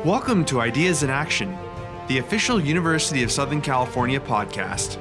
Welcome to Ideas in Action, the official University of Southern California podcast.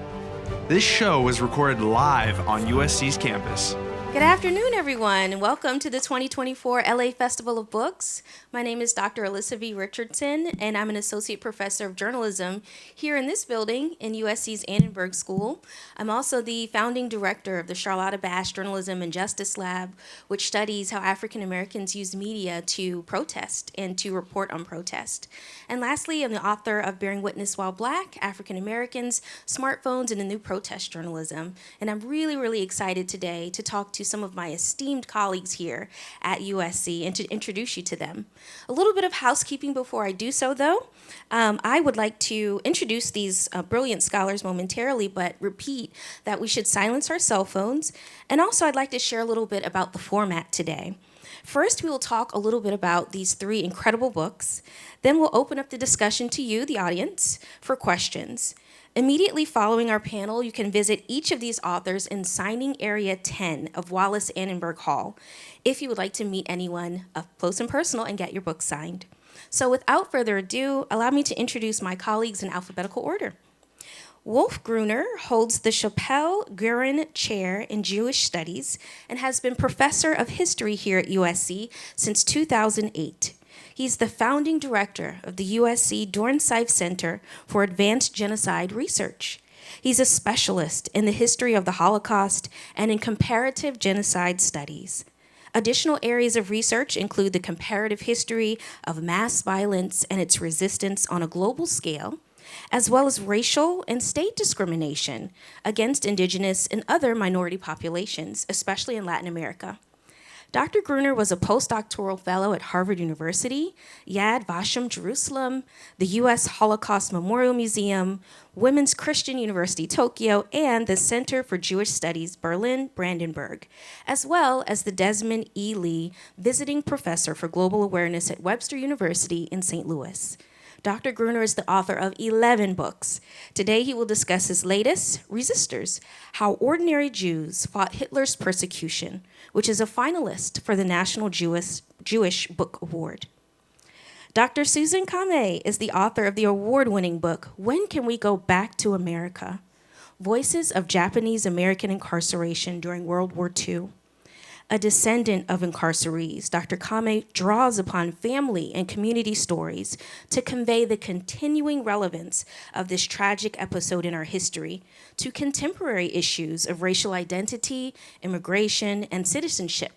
This show was recorded live on USC's campus. Good afternoon, everyone, and welcome to the 2024 LA Festival of Books. My name is Dr. Alyssa V. Richardson, and I'm an associate professor of journalism here in this building in USC's Annenberg School. I'm also the founding director of the Charlotta Bash Journalism and Justice Lab, which studies how African Americans use media to protest and to report on protest. And lastly, I'm the author of Bearing Witness While Black, African Americans, Smartphones, and a New Protest Journalism. And I'm really excited today to talk to some of my esteemed colleagues here at USC and to introduce you to them. A little bit of housekeeping before I do so, though. I would like to introduce these brilliant scholars momentarily, but repeat that we should silence our cell phones. And also, I'd like to share a little bit about the format today. First, we will talk a little bit about these three incredible books. Then we'll open up the discussion to you, the audience, for questions. Immediately following our panel, you can visit each of these authors in Signing Area 10 of Wallace Annenberg Hall if you would like to meet anyone up close and personal and get your book signed. So without further ado, allow me to introduce my colleagues in alphabetical order. Wolf Gruner holds the Chappell Guerin Chair in Jewish Studies and has been professor of history here at USC since 2008. He's the founding director of the USC Dornsife Center for Advanced Genocide Research. He's a specialist in the history of the Holocaust and in comparative genocide studies. Additional areas of research include the comparative history of mass violence and its resistance on a global scale, as well as racial and state discrimination against indigenous and other minority populations, especially in Latin America. Dr. Gruner was a postdoctoral fellow at Harvard University, Yad Vashem Jerusalem, the U.S. Holocaust Memorial Museum, Women's Christian University Tokyo, and the Center for Jewish Studies Berlin Brandenburg, as well as the Desmond E. Lee Visiting Professor for Global Awareness at Webster University in St. Louis. Dr. Gruner is the author of 11 books. Today he will discuss his latest, Resistors, How Ordinary Jews Fought Hitler's Persecution, which is a finalist for the National Jewish Book Award. Dr. Susan Kame is the author of the award-winning book, When Can We Go Back to America? Voices of Japanese American Incarceration During World War II. A descendant of incarcerees, Dr. Kame draws upon family and community stories to convey the continuing relevance of this tragic episode in our history to contemporary issues of racial identity, immigration, and citizenship,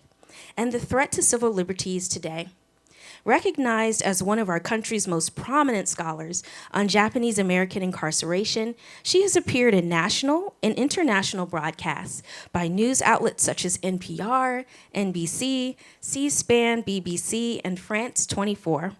and the threat to civil liberties today. Recognized as one of our country's most prominent scholars on Japanese American incarceration, she has appeared in national and international broadcasts by news outlets such as NPR, NBC, C-SPAN, BBC, and France 24.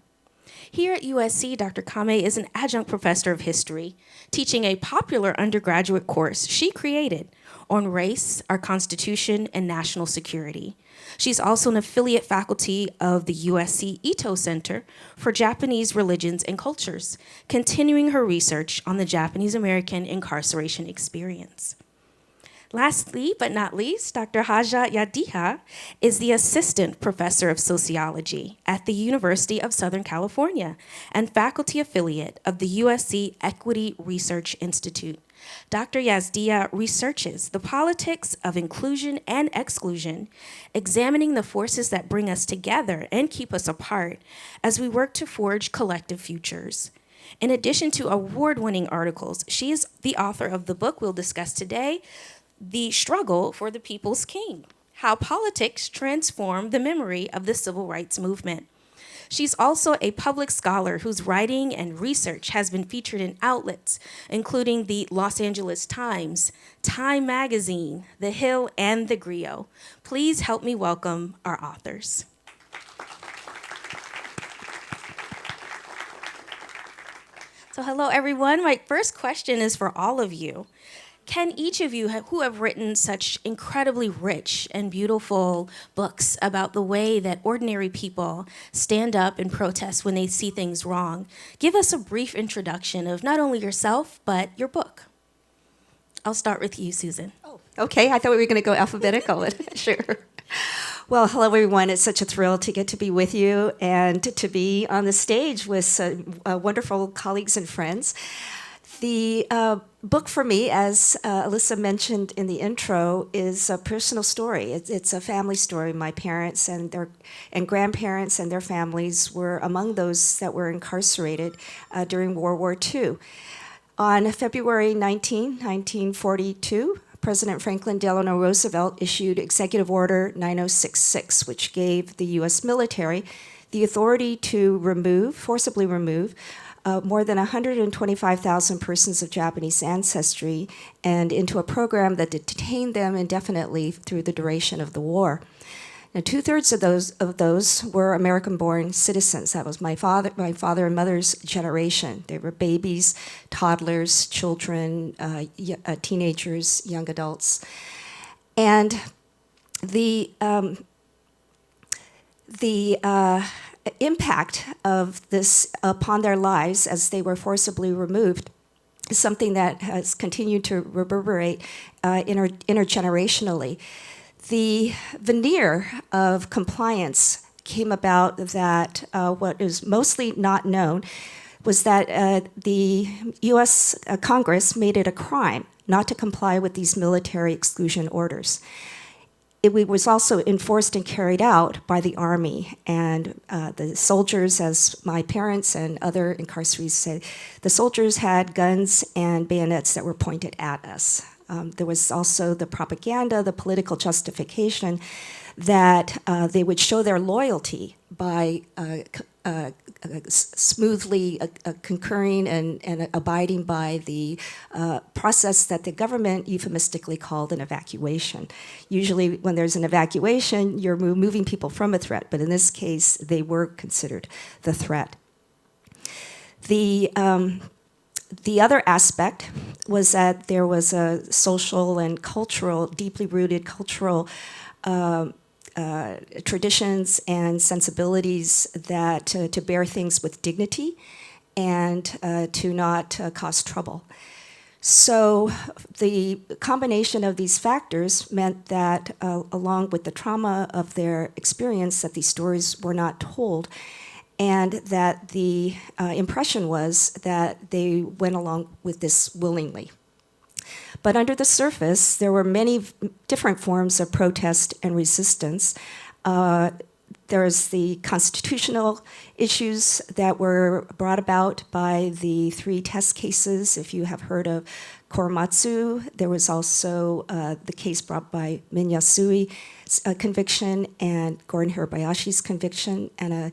Here at USC, Dr. Kame is an adjunct professor of history, teaching a popular undergraduate course she created on race, our Constitution, and national security. She's also an affiliate faculty of the USC Ito Center for Japanese Religions and Cultures, continuing her research on the Japanese American incarceration experience. Lastly, but not least, Dr. Haja Yadiha is the assistant professor of sociology at the University of Southern California and faculty affiliate of the USC Equity Research Institute. Dr. Yazdia researches the politics of inclusion and exclusion, examining the forces that bring us together and keep us apart as we work to forge collective futures. In addition to award-winning articles, she is the author of the book we'll discuss today, The Struggle for the People's King: How Politics Transformed the Memory of the Civil Rights Movement. She's also a public scholar whose writing and research has been featured in outlets, including the Los Angeles Times, Time Magazine, The Hill, and The Grio. Please help me welcome our authors. So hello, everyone. My first question is for all of you. Can each of you who have written such incredibly rich and beautiful books about the way that ordinary people stand up and protest when they see things wrong, give us a brief introduction of not only yourself, but your book? I'll start with you, Susan. Oh, okay. I thought we were going to go alphabetical. Sure. Well, hello, everyone. It's such a thrill to get to be with you and to be on the stage with wonderful colleagues and friends. The book for me, as Alyssa mentioned in the intro, is a personal story. It's a family story. My parents and grandparents and their families were among those that were incarcerated during World War II. On February 1942, President Franklin Delano Roosevelt issued Executive Order 9066, which gave the U.S. military the authority to forcibly remove more than 125,000 persons of Japanese ancestry and into a program that detained them indefinitely through the duration of the war. Now, 2/3 of those were American-born citizens. That was my father and mother's generation. They were babies, toddlers, children, teenagers, young adults, and the impact of this upon their lives as they were forcibly removed is something that has continued to reverberate intergenerationally. The veneer of compliance came about that what is mostly not known was that the U.S. Congress made it a crime not to comply with these military exclusion orders. It was also enforced and carried out by the Army and the soldiers, as my parents and other incarcerated said, the soldiers had guns and bayonets that were pointed at us. There was also the propaganda, the political justification that they would show their loyalty by smoothly concurring and abiding by the process that the government euphemistically called an evacuation. Usually when there's an evacuation, you're removing people from a threat, but in this case, they were considered the threat. The other aspect was that there was a social and cultural, deeply rooted cultural traditions and sensibilities that to bear things with dignity and to not cause trouble. So the combination of these factors meant that along with the trauma of their experience, that these stories were not told, and that the impression was that they went along with this willingly. But under the surface, there were many different forms of protest and resistance. There's the constitutional issues that were brought about by the 3 test cases. If you have heard of Korematsu, there was also the case brought by Minyasui's conviction and Gordon Hirabayashi's conviction, and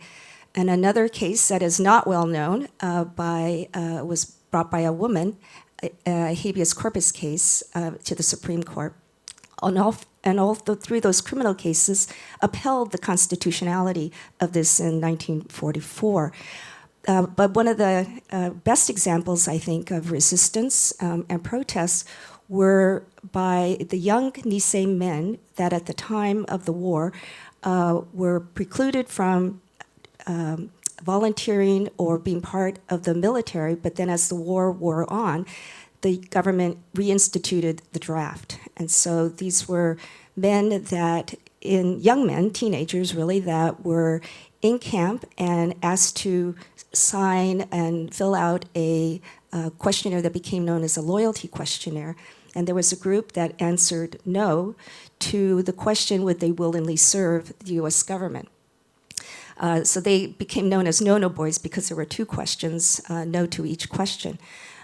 another case that is not well known was brought by a woman, a habeas corpus case to the Supreme Court. And all three of those criminal cases upheld the constitutionality of this in 1944. But one of the best examples, I think, of resistance and protests were by the young Nisei men that at the time of the war were precluded from volunteering or being part of the military, but then as the war wore on, the government reinstituted the draft. And so these were men young men, teenagers really, that were in camp and asked to sign and fill out a questionnaire that became known as a loyalty questionnaire. And there was a group that answered no to the question, would they willingly serve the US government? So they became known as no-no boys because there were 2 questions, no to each question.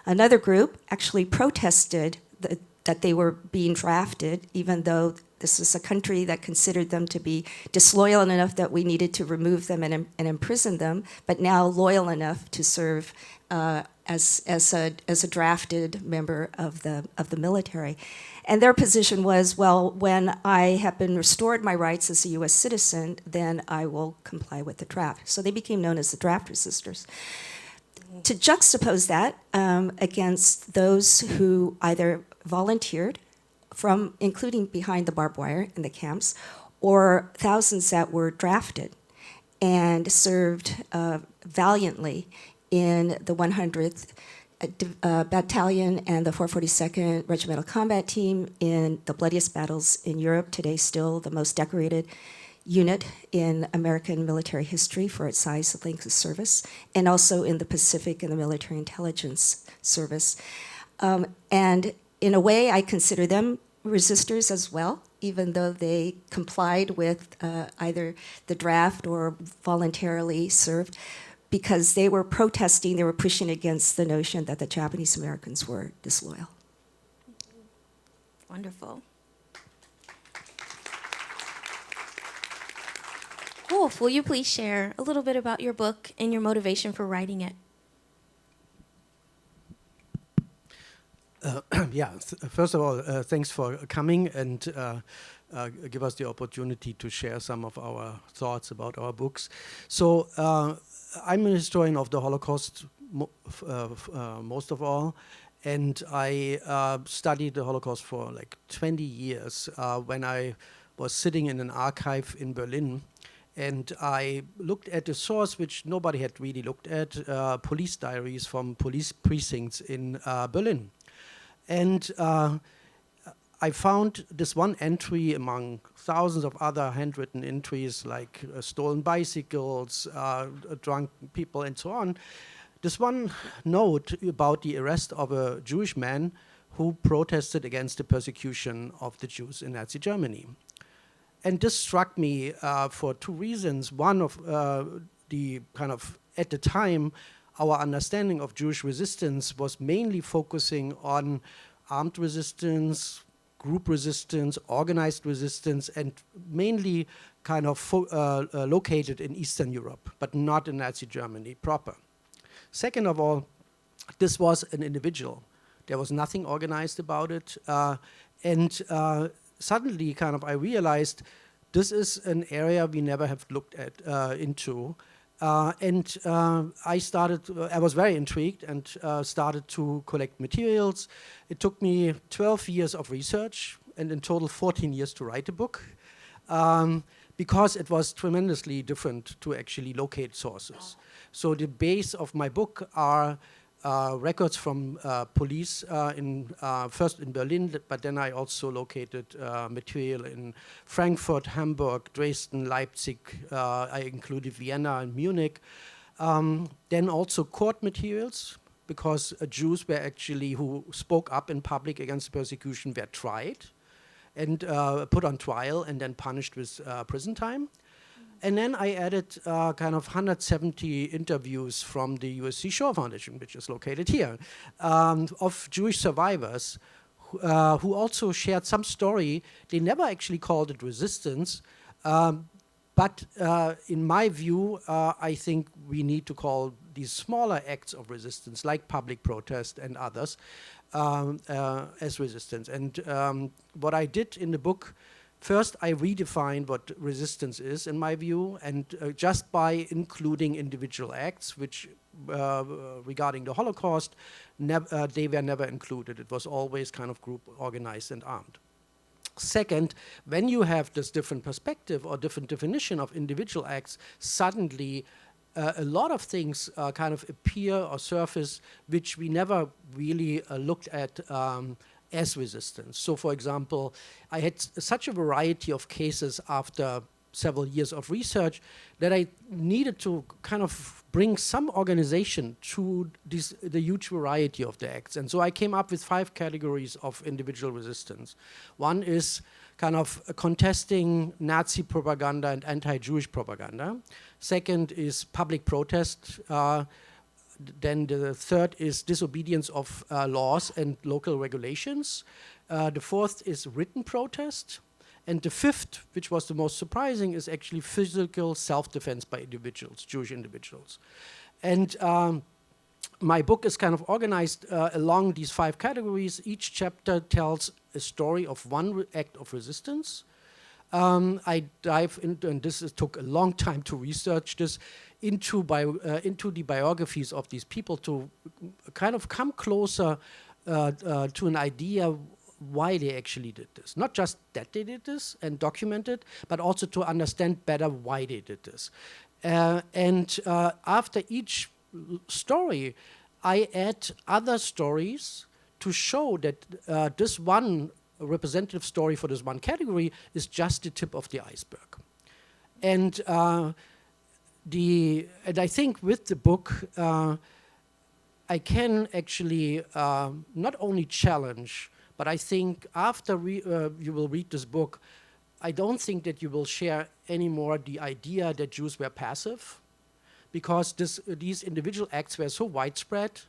Another group actually protested that they were being drafted, even though this is a country that considered them to be disloyal enough that we needed to remove them and imprison them, but now loyal enough to serve as a drafted member of the military. And their position was, well, when I have been restored my rights as a U.S. citizen, then I will comply with the draft. So they became known as the draft resistors. To juxtapose that against those who either volunteered, including behind the barbed wire in the camps, or thousands that were drafted and served valiantly in the 100th Battalion and the 442nd Regimental Combat Team in the bloodiest battles in Europe, today still the most decorated unit in American military history for its size and length of service, and also in the Pacific in the Military Intelligence Service. And in a way, I consider them resistors as well, even though they complied with either the draft or voluntarily served, because they were protesting, they were pushing against the notion that the Japanese Americans were disloyal. Wonderful. Wolf, will you please share a little bit about your book and your motivation for writing it? First of all, thanks for coming and give us the opportunity to share some of our thoughts about our books. So I'm a historian of the Holocaust most of all, and I studied the Holocaust for like 20 years when I was sitting in an archive in Berlin. And I looked at a source which nobody had really looked at, police diaries from police precincts in Berlin. And I found this one entry among thousands of other handwritten entries like stolen bicycles, drunk people and so on. This one note about the arrest of a Jewish man who protested against the persecution of the Jews in Nazi Germany. And this struck me for two reasons. One of the kind of, at the time, our understanding of Jewish resistance was mainly focusing on armed resistance, group resistance, organized resistance, and mainly kind of located in Eastern Europe, but not in Nazi Germany proper. Second of all, this was an individual. There was nothing organized about it. And suddenly kind of I realized this is an area we never have looked at into. I was very intrigued and started to collect materials. It took me 12 years of research and in total 14 years to write a book because it was tremendously different to actually locate sources. So the base of my book are records from police first in Berlin, but then I also located material in Frankfurt, Hamburg, Dresden, Leipzig. I included Vienna and Munich. Then also court materials, because Jews were actually, who spoke up in public against persecution, were tried and put on trial and then punished with prison time. And then I added kind of 170 interviews from the USC Shoah Foundation, which is located here, of Jewish survivors who also shared some story. They never actually called it resistance, but in my view, I think we need to call these smaller acts of resistance, like public protest and others, as resistance. And what I did in the book, first, I redefined what resistance is, in my view, and just by including individual acts, which regarding the Holocaust, they were never included. It was always kind of group organized and armed. Second, when you have this different perspective or different definition of individual acts, suddenly a lot of things kind of appear or surface which we never really looked at as resistance. So for example, I had such a variety of cases after several years of research that I needed to kind of bring some organization to the huge variety of the acts. And so I came up with 5 categories of individual resistance. One is kind of contesting Nazi propaganda and anti-Jewish propaganda. Second is public protest. Then the third is disobedience of laws and local regulations. The fourth is written protest. And the fifth, which was the most surprising, is actually physical self-defense by individuals, Jewish individuals. And my book is kind of organized along these 5 categories. Each chapter tells a story of one act of resistance. I dive into, and took a long time to research this, into the biographies of these people to kind of come closer to an idea why they actually did this. Not just that they did this and document it, but also to understand better why they did this. And after each story, I add other stories to show that this one representative story for this one category is just the tip of the iceberg. And I think with the book, I can actually not only challenge, but I think after you will read this book, I don't think that you will share anymore the idea that Jews were passive, because these individual acts were so widespread,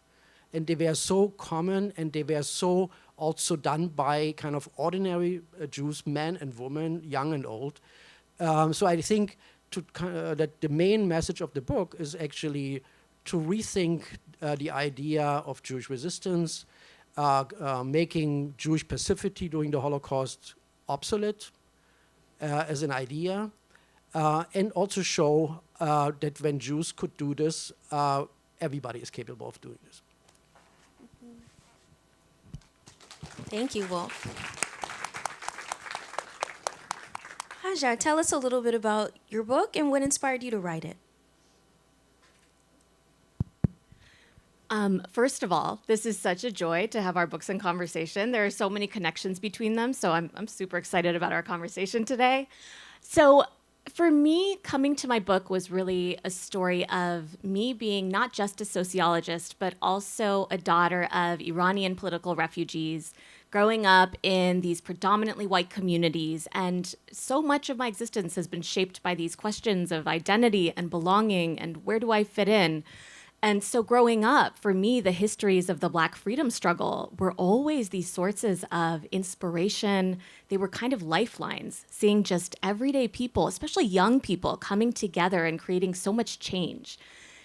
and they were so common, and they were so also done by kind of ordinary Jews, men and women, young and old. So I think that the main message of the book is actually to rethink the idea of Jewish resistance, making Jewish passivity during the Holocaust obsolete as an idea, and also show that when Jews could do this, everybody is capable of doing this. Thank you, Wolf. Hajar, tell us a little bit about your book and what inspired you to write it. First of all, this is such a joy to have our books in conversation. There are so many connections between them, so I'm super excited about our conversation today. So for me, coming to my book was really a story of me being not just a sociologist, but also a daughter of Iranian political refugees, growing up in these predominantly white communities. And so much of my existence has been shaped by these questions of identity and belonging and where do I fit in? And so growing up, for me, the histories of the Black freedom struggle were always these sources of inspiration. They were kind of lifelines, seeing just everyday people, especially young people, coming together and creating so much change.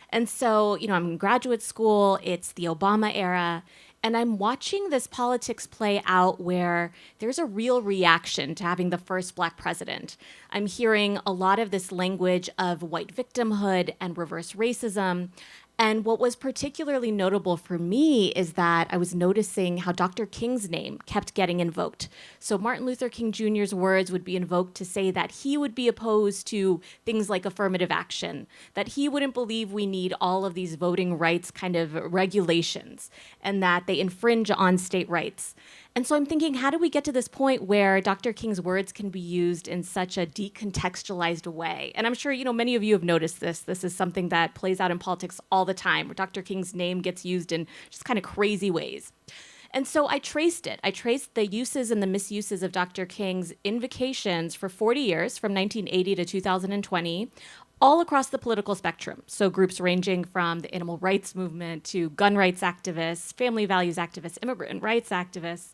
And so, I'm in graduate school, it's the Obama era, and I'm watching this politics play out where there's a real reaction to having the first Black president. I'm hearing a lot of this language of white victimhood and reverse racism. And what was particularly notable for me is that I was noticing how Dr. King's name kept getting invoked. So Martin Luther King Jr.'s words would be invoked to say that he would be opposed to things like affirmative action, that he wouldn't believe we need all of these voting rights kind of regulations, and that they infringe on state rights. And so I'm thinking, how do we get to this point where Dr. King's words can be used in such a decontextualized way? And I'm sure, many of you have noticed this. This is something that plays out in politics all the time, where Dr. King's name gets used in just kind of crazy ways. And so I traced it. I traced the uses and the misuses of Dr. King's invocations for 40 years, from 1980 to 2020, all across the political spectrum. So groups ranging from the animal rights movement to gun rights activists, family values activists, immigrant rights activists.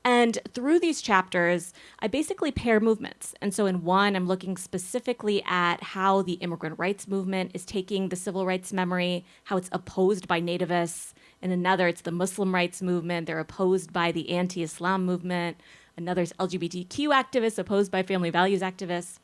And through these chapters, I basically pair movements. And so in one, I'm looking specifically at how the immigrant rights movement is taking the civil rights memory, how it's opposed by nativists. In another, it's the Muslim rights movement. They're opposed by the anti-Islam movement. Another is LGBTQ activists opposed by family values activists.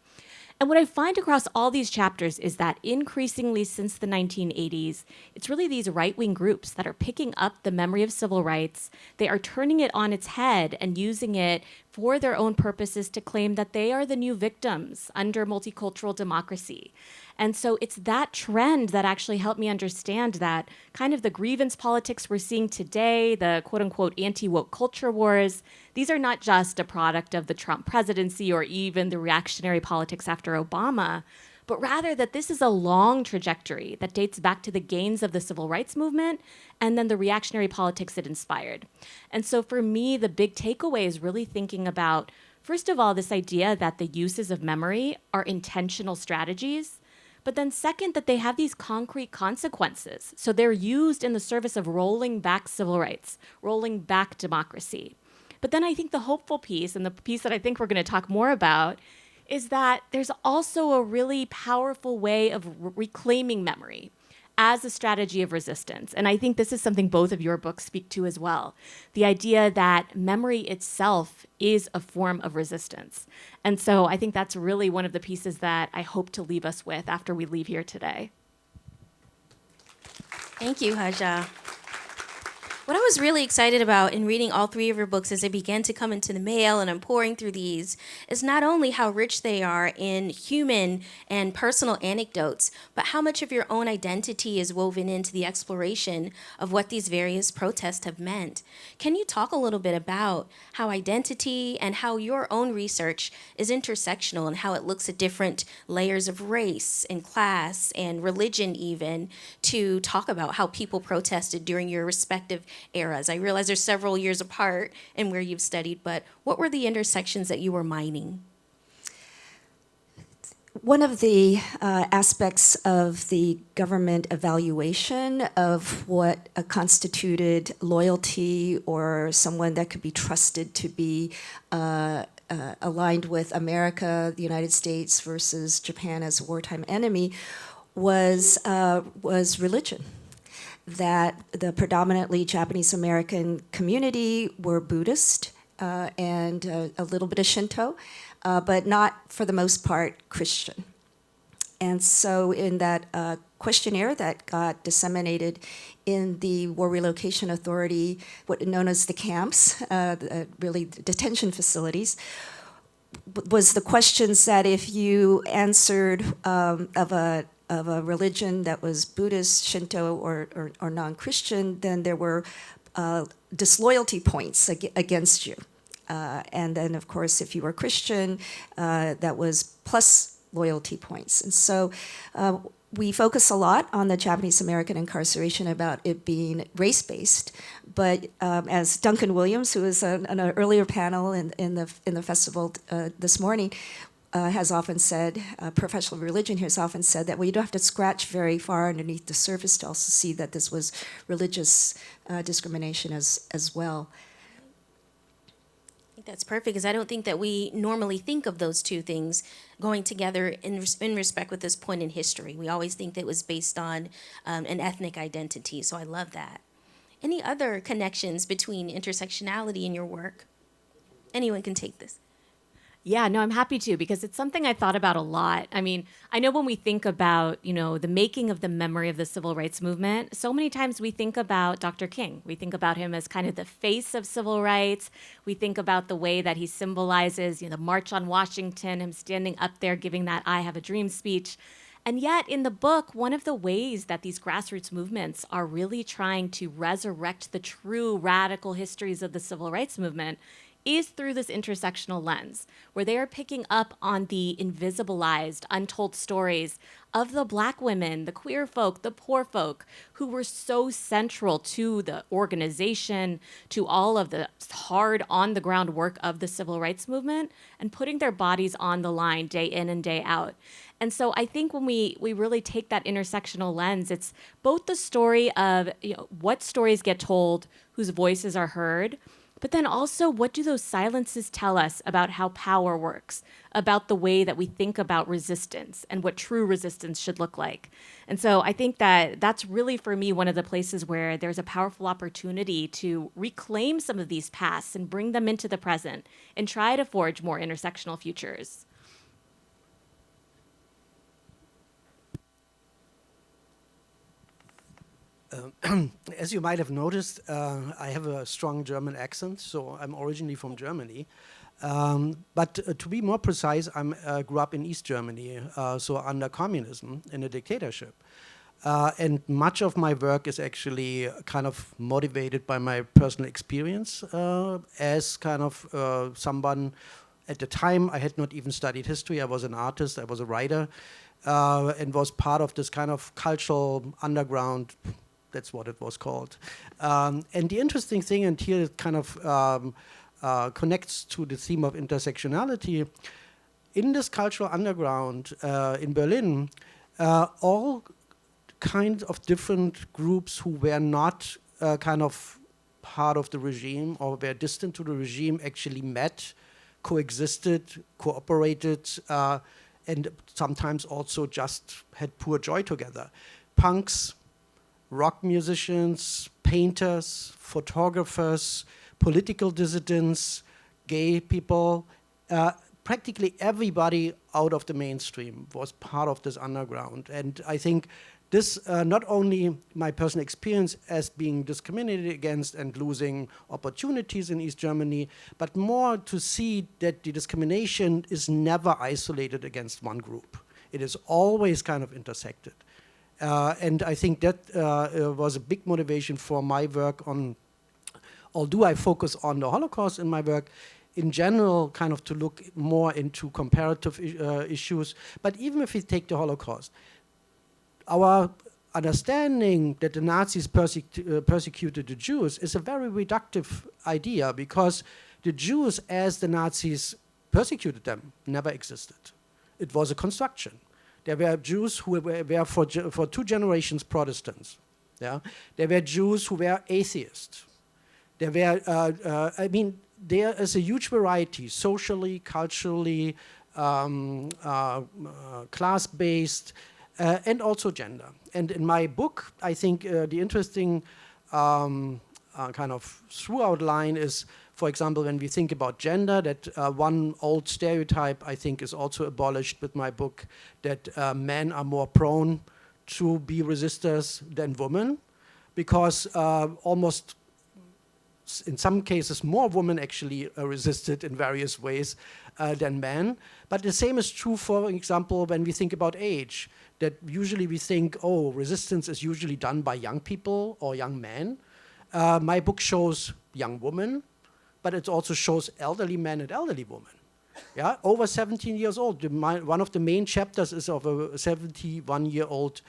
And what I find across all these chapters is that increasingly since the 1980s, it's really these right-wing groups that are picking up the memory of civil rights. They are turning it on its head and using it for their own purposes to claim that they are the new victims under multicultural democracy. And so it's that trend that actually helped me understand that kind of the grievance politics we're seeing today, the quote-unquote anti-woke culture wars, these are not just a product of the Trump presidency or even the reactionary politics after Obama, but rather that this is a long trajectory that dates back to the gains of the civil rights movement and then the reactionary politics it inspired. And so for me, the big takeaway is really thinking about, first of all, this idea that the uses of memory are intentional strategies, but then second, that they have these concrete consequences. So they're used in the service of rolling back civil rights, rolling back democracy. But then I think the hopeful piece, and the piece that I think we're going to talk more about, is that there's also a really powerful way of reclaiming memory as a strategy of resistance. And I think this is something both of your books speak to as well. The idea that memory itself is a form of resistance. And so I think that's really one of the pieces that I hope to leave us with after we leave here today. Thank you, Hajar. What I was really excited about in reading all three of your books as they began to come into the mail and I'm pouring through these is not only how rich they are in human and personal anecdotes, but how much of your own identity is woven into the exploration of what these various protests have meant. Can you talk a little bit about how identity and how your own research is intersectional and how it looks at different layers of race and class and religion even to talk about how people protested during your respective eras? I realize they're several years apart in where you've studied, but what were the intersections that you were mining? One of the aspects of the government evaluation of what constituted loyalty or someone that could be trusted to be aligned with America, the United States versus Japan as a wartime enemy was religion. That the predominantly Japanese American community were Buddhist and a little bit of Shinto, but not for the most part Christian. And so in that questionnaire that got disseminated in the War Relocation Authority, what known as the camps, really detention facilities, was the questions that if you answered of a religion that was Buddhist, Shinto, or non-Christian, then there were disloyalty points against you. And then, of course, if you were Christian, that was plus loyalty points. And so we focus a lot on the Japanese American incarceration about it being race-based. But as Duncan Williams, who was on an earlier panel in the festival this morning, has often said, professional religion here has often said that, well, you don't have to scratch very far underneath the surface to also see that this was religious discrimination as well. I think that's perfect because I don't think that we normally think of those two things going together in respect with this point in history. We always think that it was based on an ethnic identity, so I love that. Any other connections between intersectionality in your work? Anyone can take this. Yeah, no, I'm happy to because it's something I thought about a lot. I mean, I know when we think about, the making of the memory of the civil rights movement, so many times we think about Dr. King. We think about him as kind of the face of civil rights. We think about the way that he symbolizes, the March on Washington, him standing up there giving that I Have a Dream speech. And yet in the book, one of the ways that these grassroots movements are really trying to resurrect the true radical histories of the civil rights movement is through this intersectional lens, where they are picking up on the invisibilized, untold stories of the Black women, the queer folk, the poor folk, who were so central to the organization, to all of the hard on-the-ground work of the civil rights movement, and putting their bodies on the line day in and day out. And so I think when we really take that intersectional lens, it's both the story of what stories get told, whose voices are heard, but then also, what do those silences tell us about how power works, about the way that we think about resistance and what true resistance should look like? And so I think that that's really, for me, one of the places where there's a powerful opportunity to reclaim some of these pasts and bring them into the present and try to forge more intersectional futures. As you might have noticed, I have a strong German accent, so I'm originally from Germany. But to be more precise, I grew up in East Germany, so under communism, in a dictatorship. And much of my work is actually kind of motivated by my personal experience as kind of someone. At the time, I had not even studied history. I was an artist, I was a writer, and was part of this kind of cultural underground. That's what it was called. And the interesting thing, and here it kind of connects to the theme of intersectionality, in this cultural underground in Berlin, all kinds of different groups who were not kind of part of the regime or were distant to the regime actually met, coexisted, cooperated, and sometimes also just had pure joy together. Punks, rock musicians, painters, photographers, political dissidents, gay people, practically everybody out of the mainstream was part of this underground. And I think this, not only my personal experience as being discriminated against and losing opportunities in East Germany, but more to see that the discrimination is never isolated against one group. It is always kind of intersected. And I think that was a big motivation for my work on, although I focus on the Holocaust in my work, in general, kind of to look more into comparative issues. But even if we take the Holocaust, our understanding that the Nazis persecuted the Jews is a very reductive idea, because the Jews, as the Nazis persecuted them, never existed. It was a construction. There were Jews who were for 2 generations Protestants. Yeah? There were Jews who were atheists. There were, there is a huge variety, socially, culturally, class-based, and also gender. And in my book, I think the interesting kind of throughout line is, for example, when we think about gender, that one old stereotype I think is also abolished with my book, that men are more prone to be resistors than women, because almost in some cases more women actually resisted in various ways than men. But the same is true, for example, when we think about age, that usually we think, oh, resistance is usually done by young people or young men. My book shows young women, but it also shows elderly men and elderly women. Yeah, over 17 years old. One of the main chapters is of a 71-year-old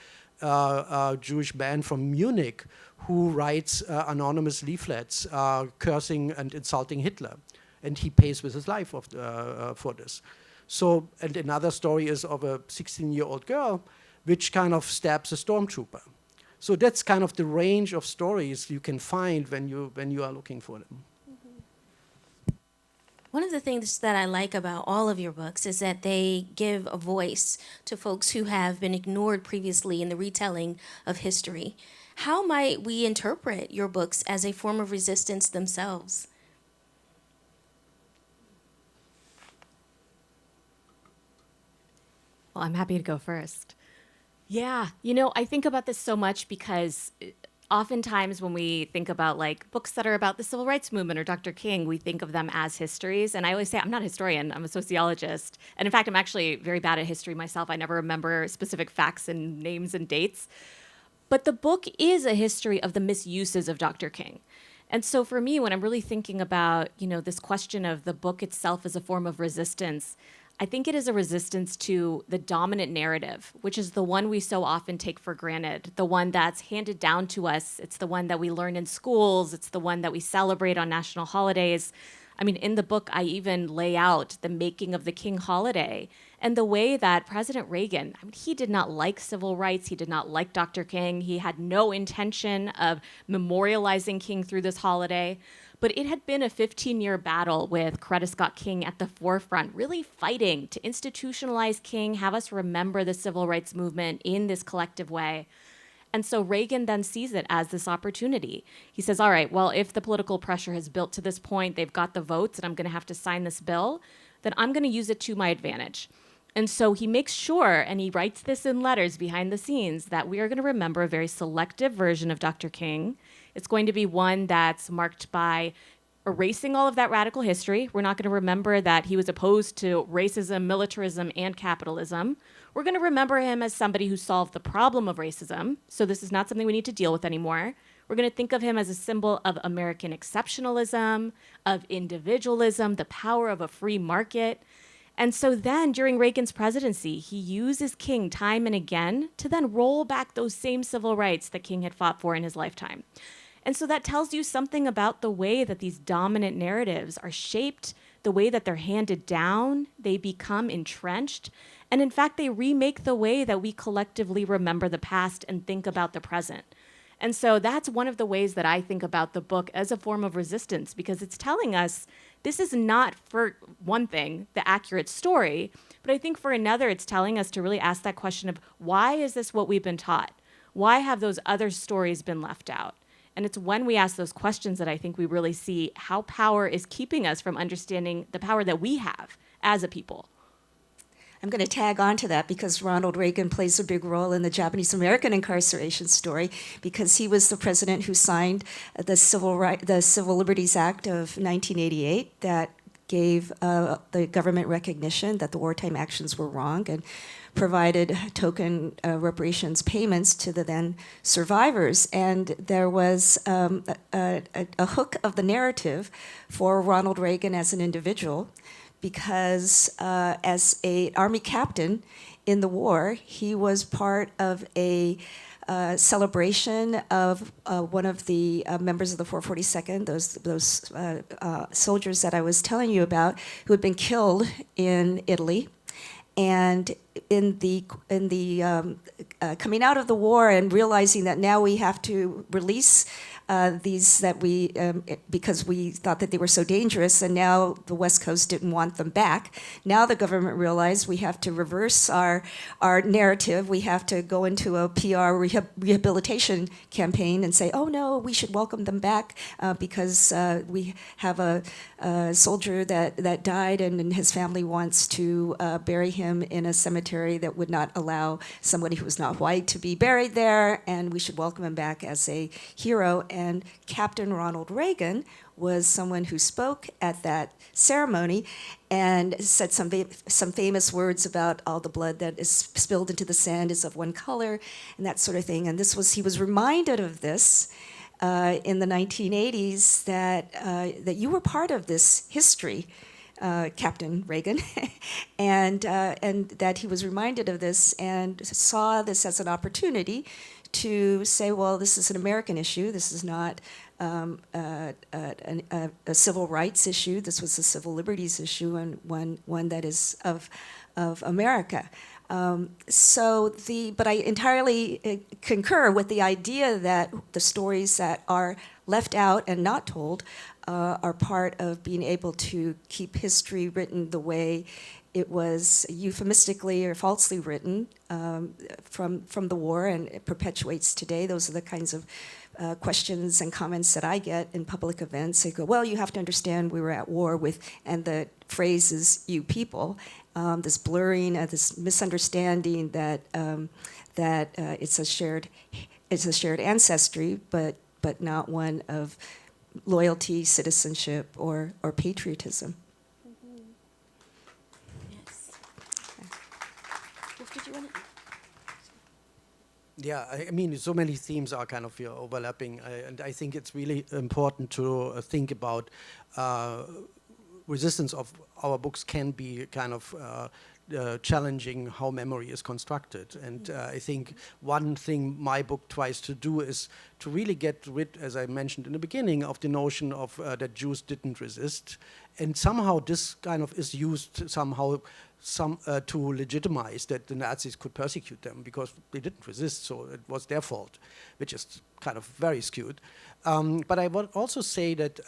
Jewish man from Munich who writes anonymous leaflets cursing and insulting Hitler. And he pays with his life for this. So, and another story is of a 16-year-old girl which kind of stabs a stormtrooper. So that's kind of the range of stories you can find when you are looking for them. One of the things that I like about all of your books is that they give a voice to folks who have been ignored previously in the retelling of history. How might we interpret your books as a form of resistance themselves? Well, I'm happy to go first. Yeah, I think about this so much because oftentimes when we think about like books that are about the civil rights movement or Dr. King, we think of them as histories. And I always say, I'm not a historian, I'm a sociologist. And in fact, I'm actually very bad at history myself. I never remember specific facts and names and dates. But the book is a history of the misuses of Dr. King. And so for me, when I'm really thinking about, this question of the book itself as a form of resistance, I think it is a resistance to the dominant narrative, which is the one we so often take for granted, the one that's handed down to us. It's the one that we learn in schools. It's the one that we celebrate on national holidays. I mean, in the book, I even lay out the making of the King holiday and the way that President Reagan, he did not like civil rights. He did not like Dr. King. He had no intention of memorializing King through this holiday. But it had been a 15-year battle with Coretta Scott King at the forefront, really fighting to institutionalize King, have us remember the civil rights movement in this collective way. And so Reagan then sees it as this opportunity. He says, all right, well, if the political pressure has built to this point, they've got the votes, and I'm going to have to sign this bill, then I'm going to use it to my advantage. And so he makes sure, and he writes this in letters behind the scenes, that we are going to remember a very selective version of Dr. King. It's going to be one that's marked by erasing all of that radical history. We're not going to remember that he was opposed to racism, militarism, and capitalism. We're going to remember him as somebody who solved the problem of racism. So this is not something we need to deal with anymore. We're going to think of him as a symbol of American exceptionalism, of individualism, the power of a free market. And so then during Reagan's presidency, he uses King time and again to then roll back those same civil rights that King had fought for in his lifetime. And so that tells you something about the way that these dominant narratives are shaped, the way that they're handed down, they become entrenched, and in fact, they remake the way that we collectively remember the past and think about the present. And so that's one of the ways that I think about the book as a form of resistance, because it's telling us this is not, for one thing, the accurate story, but I think for another, it's telling us to really ask that question of why is this what we've been taught? Why have those other stories been left out? And it's when we ask those questions that I think we really see how power is keeping us from understanding the power that we have as a people? I'm going to tag on to that because Ronald Reagan plays a big role in the Japanese American incarceration story because he was the president who signed the Civil Liberties Act of 1988 that gave the government recognition that the wartime actions were wrong and provided token reparations payments to the then survivors. And there was a hook of the narrative for Ronald Reagan as an individual because as an Army captain in the war, he was part of a celebration of one of the members of the 442nd, those soldiers that I was telling you about, who had been killed in Italy. And in the coming out of the war and realizing that now we have to release these that we because we thought that they were so dangerous, and now the West Coast didn't want them back. Now the government realized we have to reverse our narrative. We have to go into a PR rehabilitation campaign and say, oh no, we should welcome them back because we have a soldier that died and his family wants to bury him in a cemetery that would not allow somebody who was not white to be buried there, and we should welcome him back as a hero. And Captain Ronald Reagan was someone who spoke at that ceremony and said some famous words about all the blood that is spilled into the sand is of one color and that sort of thing. And he was reminded of this in the 1980s that you were part of this history, Captain Reagan, and that he was reminded of this and saw this as an opportunity to say, well, this is an American issue. This is not a civil rights issue. This was a civil liberties issue, and one that is of America. But I entirely concur with the idea that the stories that are left out and not told are part of being able to keep history written the way it was euphemistically or falsely written from the war, and it perpetuates today. Those are the kinds of questions and comments that I get in public events. They go, well, you have to understand we were at war with, and the phrase is you people, this blurring, this misunderstanding that it's a shared ancestry, but not one of loyalty, citizenship, or patriotism. Yes. Wolf, did you want to? Yeah, I mean, so many themes are kind of overlapping, and I think it's really important to think about resistance of our books can be kind of challenging how memory is constructed. And I think one thing my book tries to do is to really get rid, as I mentioned in the beginning, of the notion of that Jews didn't resist. And somehow this kind of is used somehow to legitimize that the Nazis could persecute them because they didn't resist, so it was their fault, which is kind of very skewed. But I would also say that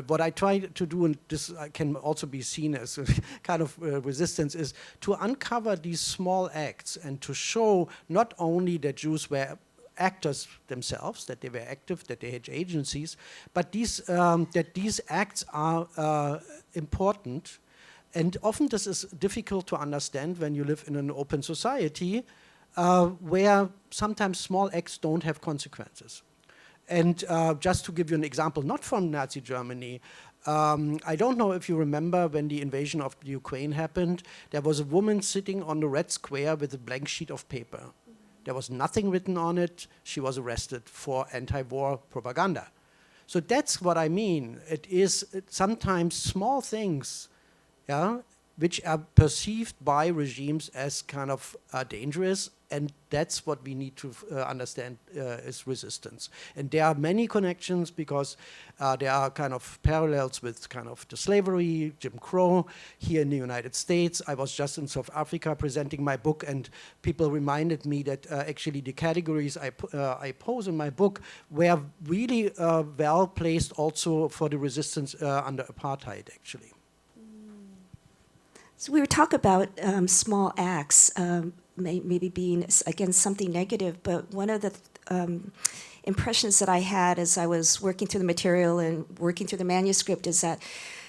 what I try to do, and this can also be seen as a kind of resistance, is to uncover these small acts and to show not only that Jews were actors themselves, that they were active, that they had agencies, but that these acts are important. And often this is difficult to understand when you live in an open society where sometimes small acts don't have consequences. And just to give you an example, not from Nazi Germany, I don't know if you remember when the invasion of Ukraine happened, there was a woman sitting on the Red Square with a blank sheet of paper. There was nothing written on it. She was arrested for anti-war propaganda. So that's what I mean. It is sometimes small things, yeah, which are perceived by regimes as kind of dangerous, and that's what we need to understand is resistance. And there are many connections because there are kind of parallels with kind of the slavery, Jim Crow, here in the United States. I was just in South Africa presenting my book, and people reminded me that actually the categories I pose in my book were really well placed also for the resistance under apartheid, actually. So we were talking about small acts, maybe being, again, something negative, but one of the impressions that I had as I was working through the material and working through the manuscript is that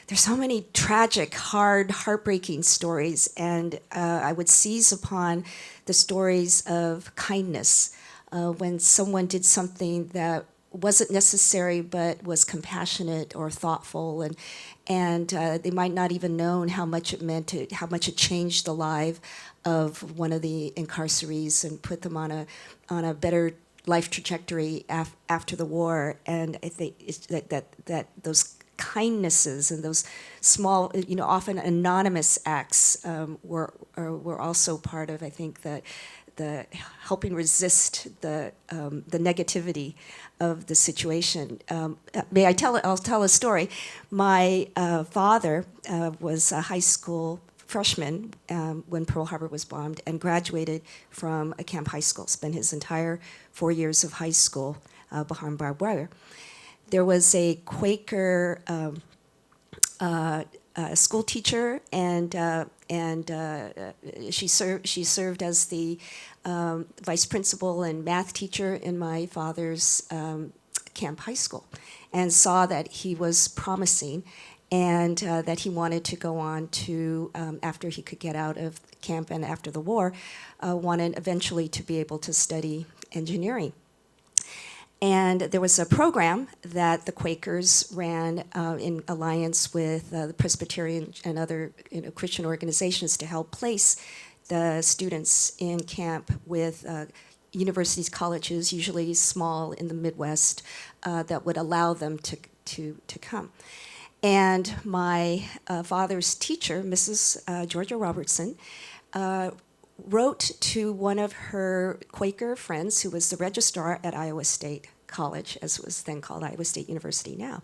there's so many tragic, hard, heartbreaking stories, and I would seize upon the stories of kindness when someone did something that wasn't necessary but was compassionate or thoughtful, and they might not even known how much it meant, how much it changed the life of one of the incarcerees and put them on a better life trajectory after the war. And I think it's that those kindnesses and those small, often anonymous acts were also part of, I think, the helping resist the negativity of the situation. I'll tell a story. My father was a high school freshman when Pearl Harbor was bombed and graduated from a camp high school, spent his entire 4 years of high school behind barbed wire. There was a Quaker school teacher, and she served as the vice principal and math teacher in my father's camp high school, and saw that he was promising, and that he wanted to go on to, after he could get out of camp and after the war, wanted eventually to be able to study engineering. And there was a program that the Quakers ran in alliance with the Presbyterian and other Christian organizations to help place the students in camp with universities, colleges, usually small in the Midwest, that would allow them to come. And my father's teacher, Mrs. Georgia Robertson, wrote to one of her Quaker friends, who was the registrar at Iowa State College, as it was then called Iowa State University now,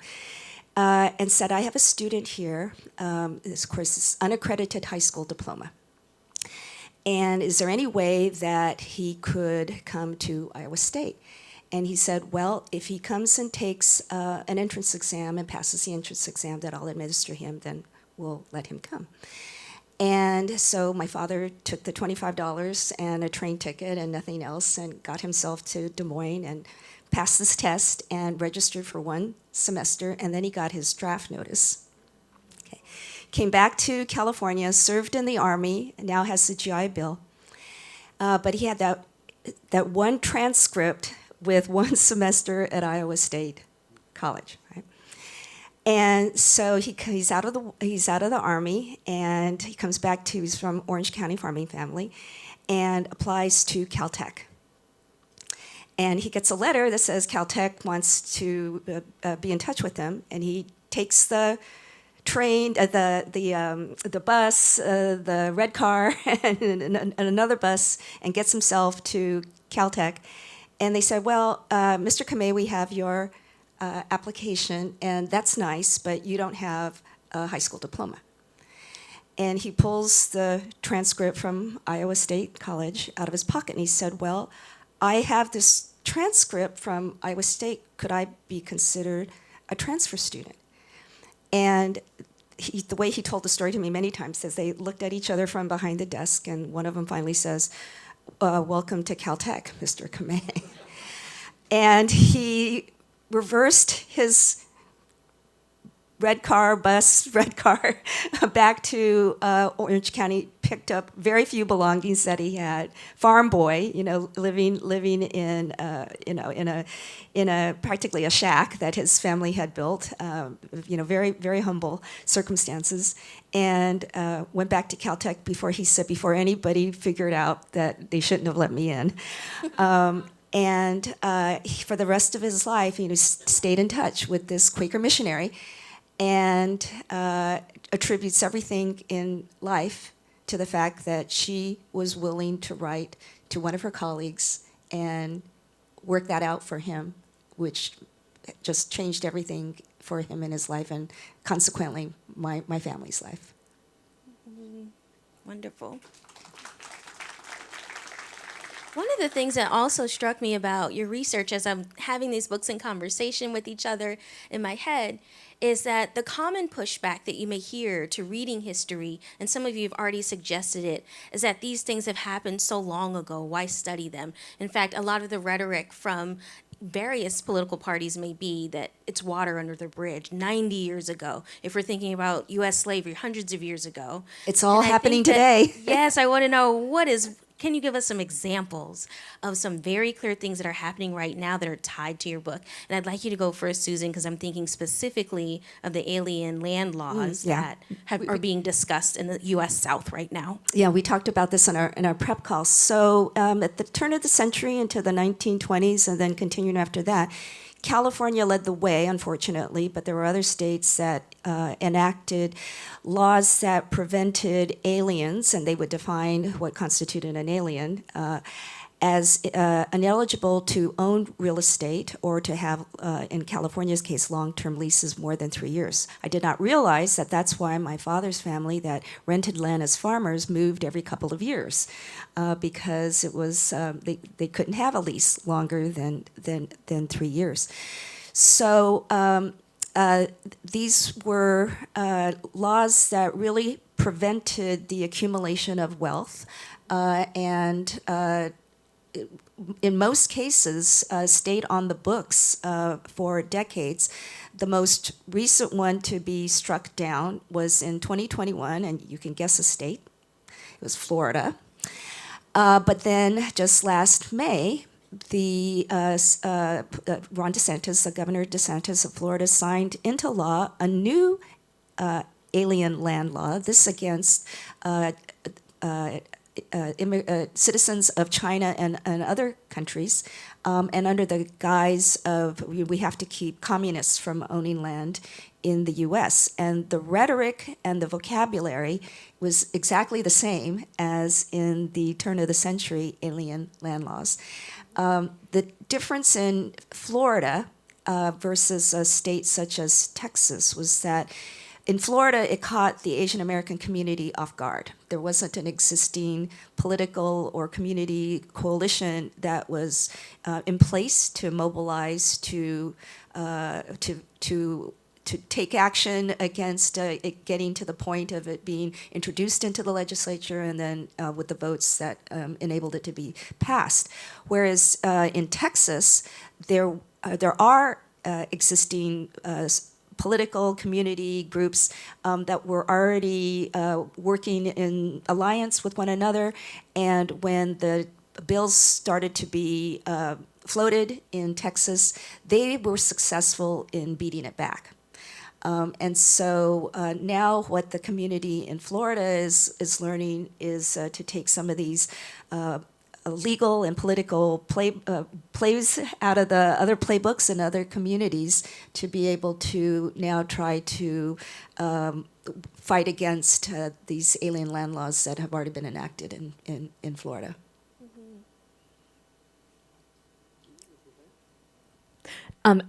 and said, I have a student here, this course is unaccredited high school diploma. And is there any way that he could come to Iowa State? And he said, well, if he comes and takes an entrance exam and passes the entrance exam that I'll administer him, then we'll let him come. And so my father took the $25 and a train ticket and nothing else and got himself to Des Moines and passed this test and registered for one semester, and then he got his draft notice. Okay. Came back to California, served in the Army, and now has the GI Bill. But he had that one transcript with one semester at Iowa State College, right? And so he's out of the Army, and he comes back to, he's from Orange County farming family, and applies to Caltech. And he gets a letter that says Caltech wants to be in touch with him, and he takes the train, the bus, the red car, and another bus, and gets himself to Caltech. And they said, well, Mr. Kamei, we have your application, and that's nice, but you don't have a high school diploma. And he pulls the transcript from Iowa State College out of his pocket, and he said, well, I have this transcript from Iowa State. Could I be considered a transfer student? And the way he told the story to me many times is they looked at each other from behind the desk, and one of them finally says, welcome to Caltech, Mr. Kamei. And he reversed his red car back to Orange County, picked up very few belongings that he had. Farm boy, living in a practically a shack that his family had built. Very, very humble circumstances, and went back to Caltech before anybody figured out that they shouldn't have let me in. And for the rest of his life, stayed in touch with this Quaker missionary, and attributes everything in life to the fact that she was willing to write to one of her colleagues and work that out for him, which just changed everything for him in his life, and consequently my family's life. Wonderful. One of the things that also struck me about your research as I'm having these books in conversation with each other in my head is that the common pushback that you may hear to reading history, and some of you have already suggested it, is that these things have happened so long ago, why study them? In fact, a lot of the rhetoric from various political parties may be, that it's water under the bridge 90 years ago. If we're thinking about U.S. slavery hundreds of years ago. It's all And I happening think that- today. Yes, I want to know can you give us some examples of some very clear things that are happening right now that are tied to your book? And I'd like you to go first, Susan, because I'm thinking specifically of the alien land laws yeah. that are being discussed in the U.S. South right now. Yeah, we talked about this in our prep call. So at the turn of the century into the 1920s, and then continuing after that, California led the way, unfortunately, but there were other states that enacted laws that prevented aliens, and they would define what constituted an alien, as ineligible to own real estate or to have, in California's case, long-term leases more than 3 years. I did not realize that that's why my father's family that rented land as farmers moved every couple of years, because it was they couldn't have a lease longer than 3 years. So these were laws that really prevented the accumulation of wealth and in most cases, stayed on the books for decades. The most recent one to be struck down was in 2021, and you can guess a state. It was Florida. But then just last May, Ron DeSantis, the Governor DeSantis of Florida, signed into law a new alien land law, this against citizens of China and other countries, and under the guise of we have to keep communists from owning land in the U.S. And the rhetoric and the vocabulary was exactly the same as in the turn of the century alien land laws. The difference in Florida versus a state such as Texas was that in Florida, it caught the Asian American community off guard. There wasn't an existing political or community coalition that was in place to mobilize to take action against it getting to the point of it being introduced into the legislature and then with the votes that enabled it to be passed. Whereas in Texas, there are existing political community groups that were already working in alliance with one another, and when the bills started to be floated in Texas, they were successful in beating it back. And so now what the community in Florida is learning is to take some of these legal and political plays out of the other playbooks in other communities to be able to now try to fight against these alien land laws that have already been enacted in Florida.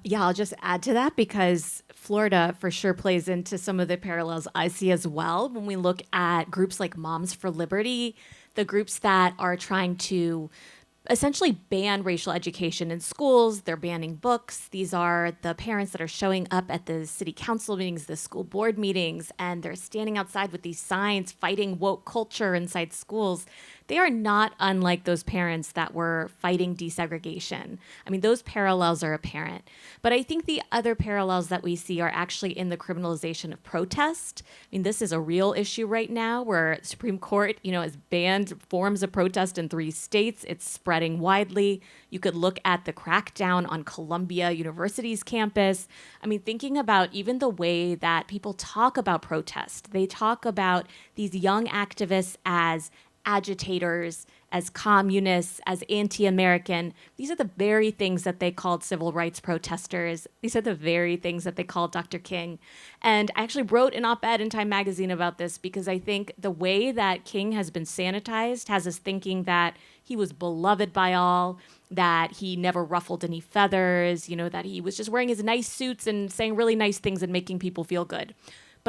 Yeah, I'll just add to that because Florida for sure plays into some of the parallels I see as well when we look at groups like Moms for Liberty, the groups that are trying to essentially ban racial education in schools. They're banning books. These are the parents that are showing up at the city council meetings, the school board meetings, and they're standing outside with these signs fighting woke culture inside schools. They are not unlike those parents that were fighting desegregation. I mean, those parallels are apparent. But I think the other parallels that we see are actually in the criminalization of protest. I mean, this is a real issue right now where Supreme Court, has banned forms of protest in 3 states. It's spreading widely. You could look at the crackdown on Columbia University's campus. I mean, thinking about even the way that people talk about protest. They talk about these young activists as agitators, as communists, as anti-American. These are the very things that they called civil rights protesters. These are the very things that they called Dr. King. And I actually wrote an op-ed in Time Magazine about this because I think the way that King has been sanitized has us thinking that he was beloved by all, that he never ruffled any feathers, that he was just wearing his nice suits and saying really nice things and making people feel good.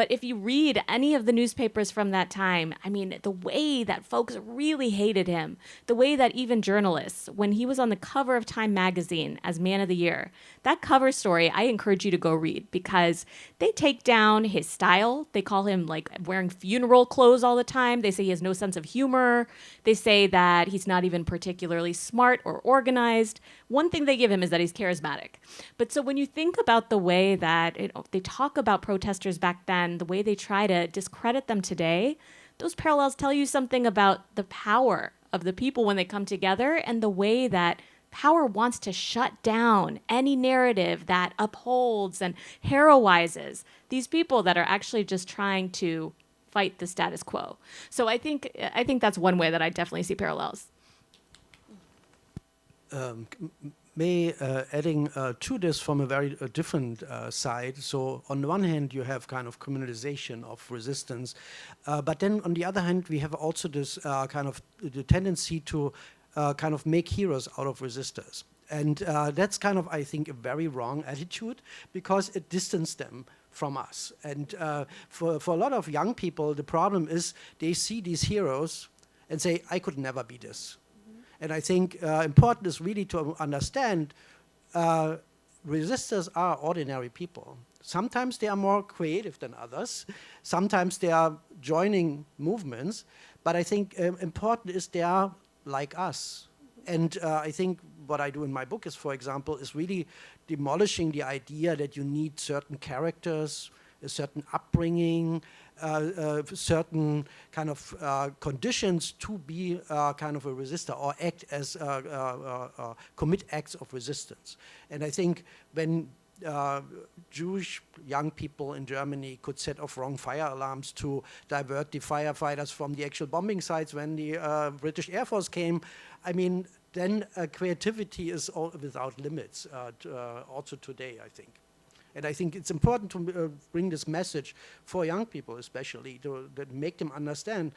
But if you read any of the newspapers from that time, I mean, the way that folks really hated him, the way that even journalists, when he was on the cover of Time magazine as Man of the Year, that cover story, I encourage you to go read because they take down his style. They call him like wearing funeral clothes all the time. They say he has no sense of humor. They say that he's not even particularly smart or organized. One thing they give him is that he's charismatic. But so when you think about the way that they talk about protesters back then, the way they try to discredit them today, those parallels tell you something about the power of the people when they come together and the way that power wants to shut down any narrative that upholds and heroizes these people that are actually just trying to fight the status quo. So I think that's one way that I definitely see parallels. Adding to this from a very different side. So on the one hand, you have kind of communalization of resistance, but then on the other hand, we have also this kind of the tendency to kind of make heroes out of resistors. And that's kind of, I think, a very wrong attitude because it distanced them from us. And for a lot of young people, the problem is they see these heroes and say, I could never be this. And I think important is really to understand resistors are ordinary people. Sometimes they are more creative than others. Sometimes they are joining movements. But I think important is they are like us. And I think what I do in my book is, for example, is really demolishing the idea that you need certain characters, a certain upbringing, certain kind of conditions to be kind of a resistor or act as commit acts of resistance. And I think when Jewish young people in Germany could set off wrong fire alarms to divert the firefighters from the actual bombing sites when the British Air Force came, I mean, then creativity is all without limits, also today, I think. And I think it's important to bring this message for young people especially, to make them understand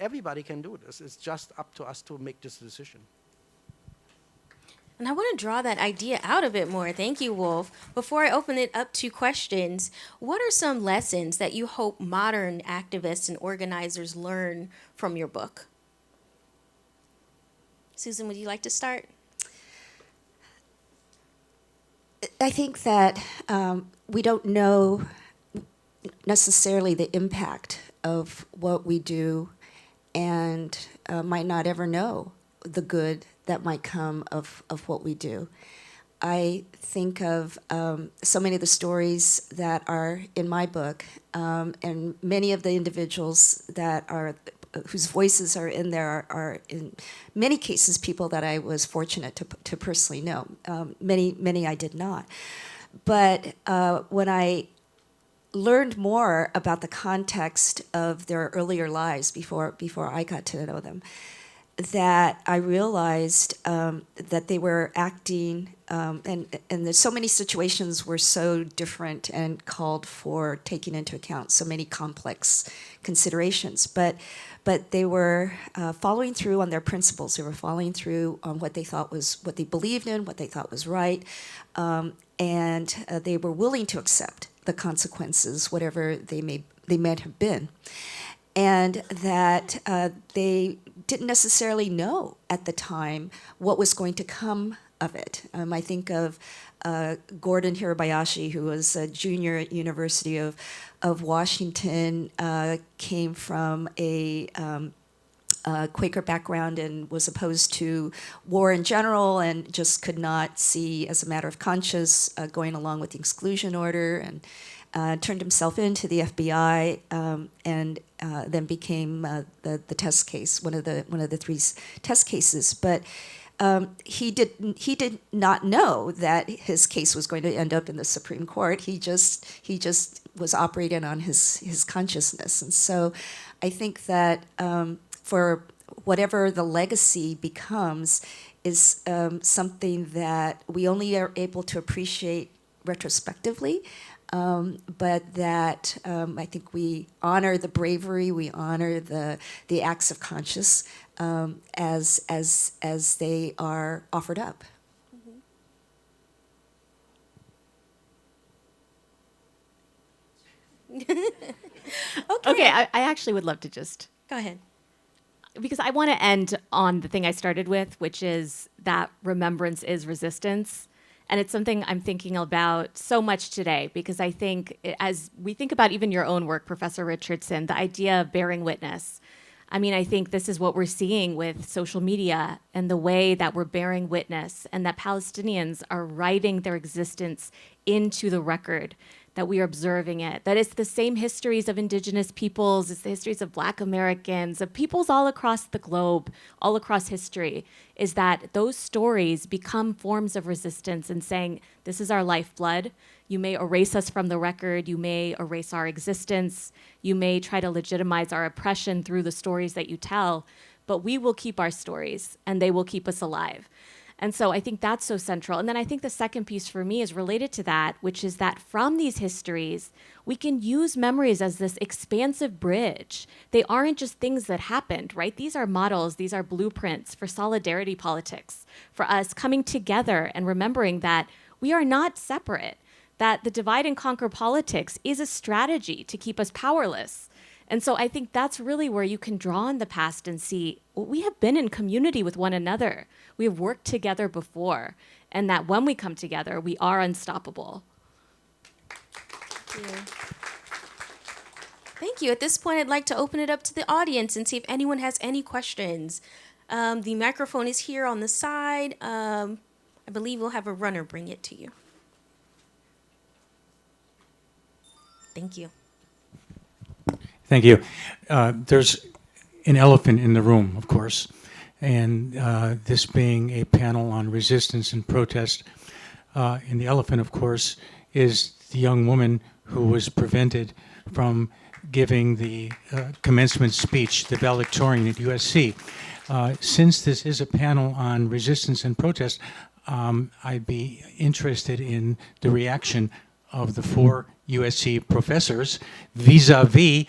everybody can do this. It's just up to us to make this decision. And I want to draw that idea out a bit more. Thank you, Wolf. Before I open it up to questions, what are some lessons that you hope modern activists and organizers learn from your book? Susan, would you like to start? I think that we don't know necessarily the impact of what we do and might not ever know the good that might come of what we do. I think of so many of the stories that are in my book, and many of the individuals that are whose voices are in there are in many cases people that I was fortunate to personally know. Many I did not. But when I learned more about the context of their earlier lives before I got to know them, that I realized that they were acting, and there's so many situations were so different and called for taking into account so many complex considerations. But they were following through on their principles. They were following through on what they thought was what they believed in, what they thought was right, and they were willing to accept the consequences, whatever they might have been, and that they didn't necessarily know at the time what was going to come of it. I think of Gordon Hirabayashi, who was a junior at University of Washington, came from a Quaker background and was opposed to war in general and just could not see, as a matter of conscience, going along with the exclusion order, and turned himself into the FBI, and then became the test case, one of the three test cases. But he did not know that his case was going to end up in the Supreme Court. He just was operating on his consciousness, and so I think that for whatever the legacy becomes is something that we only are able to appreciate retrospectively. But that I think we honor the bravery, we honor the acts of conscience as they are offered up. Okay, I actually would love to just, Go ahead. because I want to end on the thing I started with, which is that remembrance is resistance. And it's something I'm thinking about so much today, because I think as we think about even your own work, Professor Richardson, the idea of bearing witness. I mean, I think this is what we're seeing with social media and the way that we're bearing witness, and that Palestinians are writing their existence into the record, that we are observing it, that it's the same histories of indigenous peoples, it's the histories of Black Americans, of peoples all across the globe, all across history, is that those stories become forms of resistance and saying, this is our lifeblood. You may erase us from the record, you may erase our existence, you may try to legitimize our oppression through the stories that you tell, but we will keep our stories and they will keep us alive. And so I think that's so central. And then I think the second piece for me is related to that, which is that from these histories, we can use memories as this expansive bridge. They aren't just things that happened, right? These are models, these are blueprints for solidarity politics, for us coming together and remembering that we are not separate, that the divide and conquer politics is a strategy to keep us powerless. And so I think that's really where you can draw on the past and see, well, we have been in community with one another. We have worked together before, and that when we come together, we are unstoppable. Thank you. Thank you. At this point, I'd like to open it up to the audience and see if anyone has any questions. The microphone is here on the side. I believe we'll have a runner bring it to you. Thank you. Thank you. There's an elephant in the room, of course, and this being a panel on resistance and protest. And the elephant, of course, is the young woman who was prevented from giving the commencement speech, the valedictorian at USC. Since this is a panel on resistance and protest, I'd be interested in the reaction of the 4 USC professors vis-a-vis,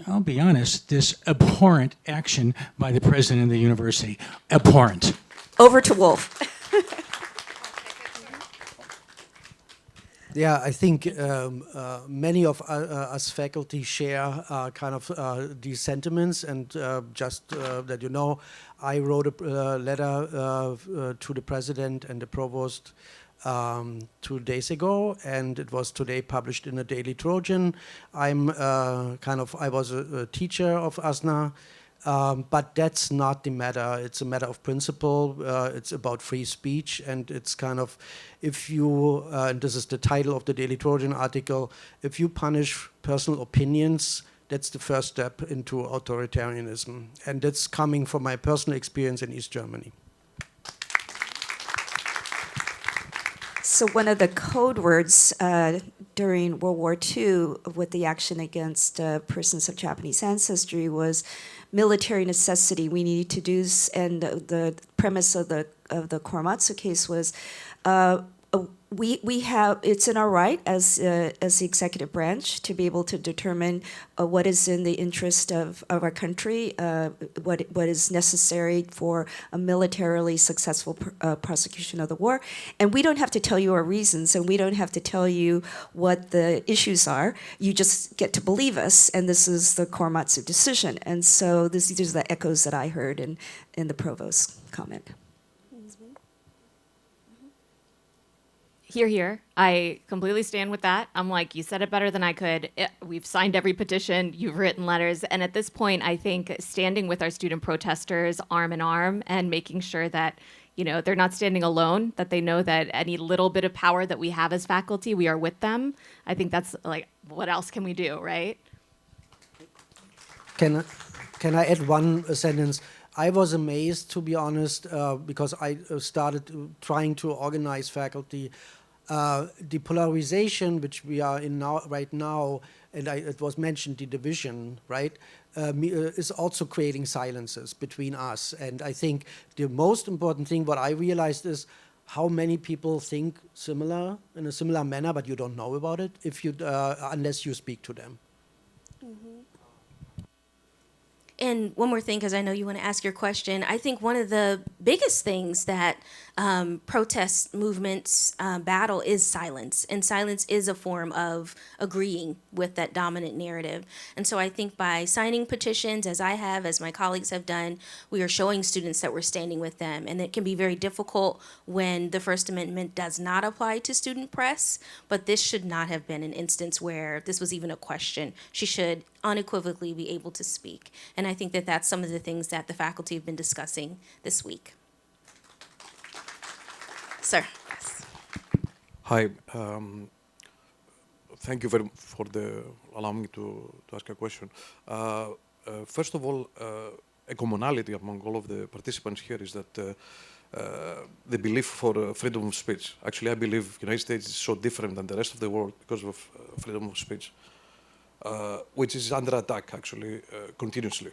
I'll be honest, this abhorrent action by the president of the university. Abhorrent. Over to Wolf. Yeah, I think many of us faculty share kind of these sentiments, and just that you know, I wrote a letter to the president and the provost 2 days ago, and it was today published in the Daily Trojan. I was a teacher of ASNA, but that's not the matter. It's a matter of principle. It's about free speech, and it's kind of, if you, and this is the title of the Daily Trojan article, if you punish personal opinions, that's the first step into authoritarianism. And that's coming from my personal experience in East Germany. So one of the code words during World War II with the action against persons of Japanese ancestry was military necessity. We needed to do, and the premise of the Korematsu case was we have, it's in our right as the executive branch to be able to determine what is in the interest of our country, what is necessary for a militarily successful prosecution of the war. And we don't have to tell you our reasons, and we don't have to tell you what the issues are. You just get to believe us, and this is the Korematsu decision. And so these are the echoes that I heard in the provost's comment. Hear, hear. I completely stand with that. I'm like, you said it better than I could. We've signed every petition, you've written letters. And at this point, I think standing with our student protesters arm in arm and making sure that, you know, they're not standing alone, that they know that any little bit of power that we have as faculty, we are with them. I think that's like, what else can we do, right? Can I add one sentence? I was amazed, to be honest, because I started trying to organize faculty. The polarization which we are in right now, and it was mentioned, the division, right, is also creating silences between us. And I think the most important thing, what I realized is how many people think similar, in a similar manner, but you don't know about it if you unless you speak to them. Mm-hmm. And one more thing, because I know you want to ask your question. I think one of the biggest things that protest movements battle is silence. And silence is a form of agreeing with that dominant narrative. And so I think by signing petitions, as I have, as my colleagues have done, we are showing students that we're standing with them. And it can be very difficult when the First Amendment does not apply to student press. But this should not have been an instance where this was even a question. She should unequivocally be able to speak. And I think that that's some of the things that the faculty have been discussing this week. Sir. Yes. Hi. Thank you very much for allowing me to ask a question. First of all, a commonality among all of the participants here is that the belief for freedom of speech. Actually, I believe the United States is so different than the rest of the world because of freedom of speech. Which is under attack actually continuously,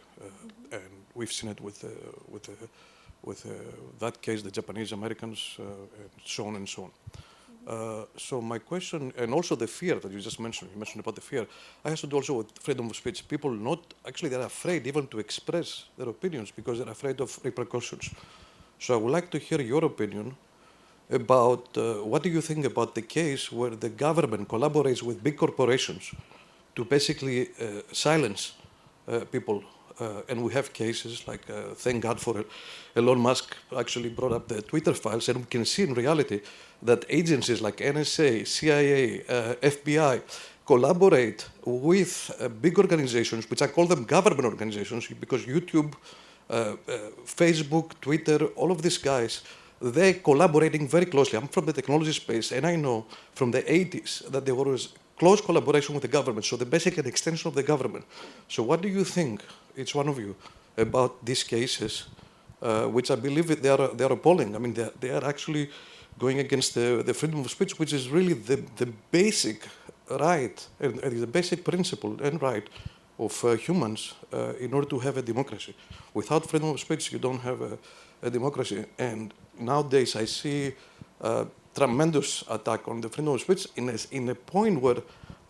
and we've seen it with that case, the Japanese Americans, and so on and so on. So my question, and also the fear that you mentioned about the fear, I have to do also with freedom of speech. People they're afraid even to express their opinions because they're afraid of repercussions. So I would like to hear your opinion about what do you think about the case where the government collaborates with big corporations to basically silence people. And we have cases like, thank God for Elon Musk actually brought up the Twitter files, and we can see in reality that agencies like NSA, CIA, FBI collaborate with big organizations, which I call them government organizations, because YouTube, Facebook, Twitter, all of these guys, they're collaborating very closely. I'm from the technology space, and I know from the 80s that there was close collaboration with the government, so they're basically an extension of the government. So what do you think, each one of you, about these cases, which I believe they are appalling? I mean, they are actually going against the freedom of speech, which is really the basic right, and the basic principle and right of humans in order to have a democracy. Without freedom of speech, you don't have a democracy. And nowadays, I see tremendous attack on the freedom of speech in a point where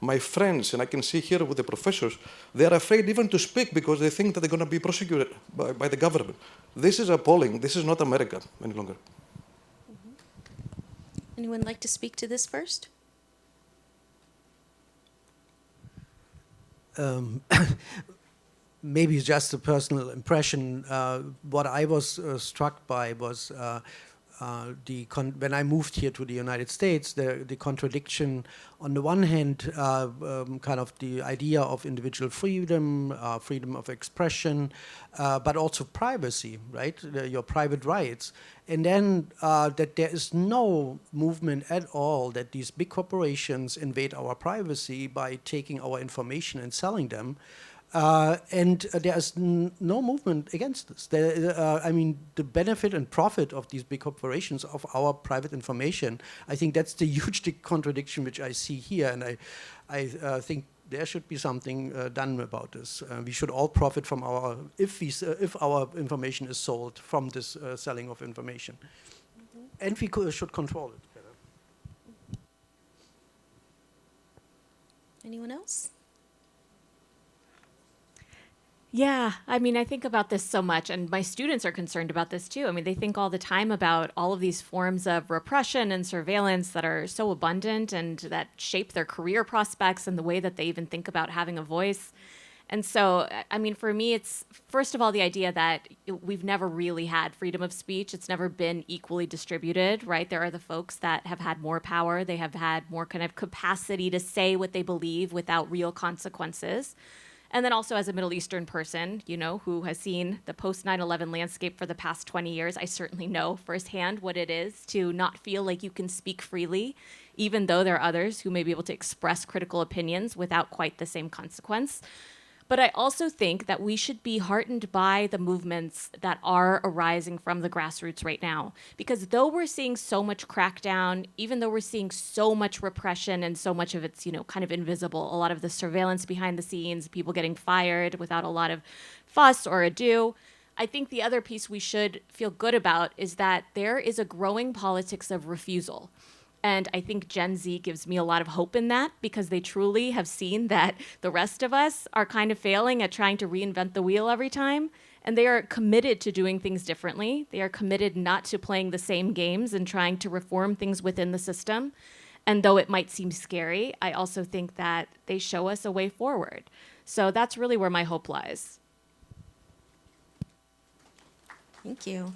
my friends, and I can see here with the professors, they're afraid even to speak because they think that they're going to be prosecuted by the government. This is appalling. This is not America any longer. Anyone like to speak to this first? Maybe just a personal impression. What I was struck by was when I moved here to the United States, the contradiction, on the one hand, kind of the idea of individual freedom, freedom of expression, but also privacy, right? Your private rights. And then that there is no movement at all that these big corporations invade our privacy by taking our information and selling them. And there is no movement against this. I mean, the benefit and profit of these big corporations of our private information, I think that's the huge contradiction which I see here, and I think there should be something done about this. We should all profit from if our information is sold from this selling of information, and we should control it better. Anyone else? Yeah, I mean, I think about this so much, and my students are concerned about this too. I mean, they think all the time about all of these forms of repression and surveillance that are so abundant and that shape their career prospects and the way that they even think about having a voice. And so, I mean, for me, it's first of all the idea that we've never really had freedom of speech. It's never been equally distributed, right? There are the folks that have had more power. They have had more kind of capacity to say what they believe without real consequences. And then also as a Middle Eastern person, you know, who has seen the post 9/11 landscape for the past 20 years, I certainly know firsthand what it is to not feel like you can speak freely, even though there are others who may be able to express critical opinions without quite the same consequence. But I also think that we should be heartened by the movements that are arising from the grassroots right now. Because though we're seeing so much crackdown, even though we're seeing so much repression and so much of it's, you know, kind of invisible, a lot of the surveillance behind the scenes, people getting fired without a lot of fuss or ado, I think the other piece we should feel good about is that there is a growing politics of refusal. And I think Gen Z gives me a lot of hope in that because they truly have seen that the rest of us are kind of failing at trying to reinvent the wheel every time. And they are committed to doing things differently. They are committed not to playing the same games and trying to reform things within the system. And though it might seem scary, I also think that they show us a way forward. So that's really where my hope lies. Thank you.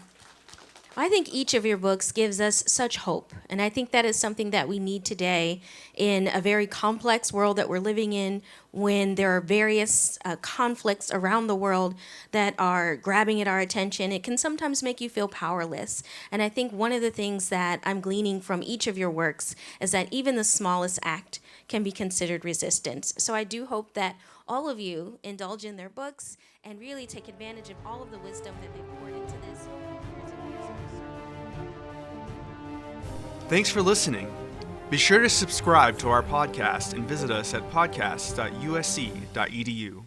I think each of your books gives us such hope, and I think that is something that we need today in a very complex world that we're living in, when there are various conflicts around the world that are grabbing at our attention. It can sometimes make you feel powerless, and I think one of the things that I'm gleaning from each of your works is that even the smallest act can be considered resistance. So I do hope that all of you indulge in their books and really take advantage of all of the wisdom that they've poured into this. Thanks for listening. Be sure to subscribe to our podcast and visit us at podcast.usc.edu.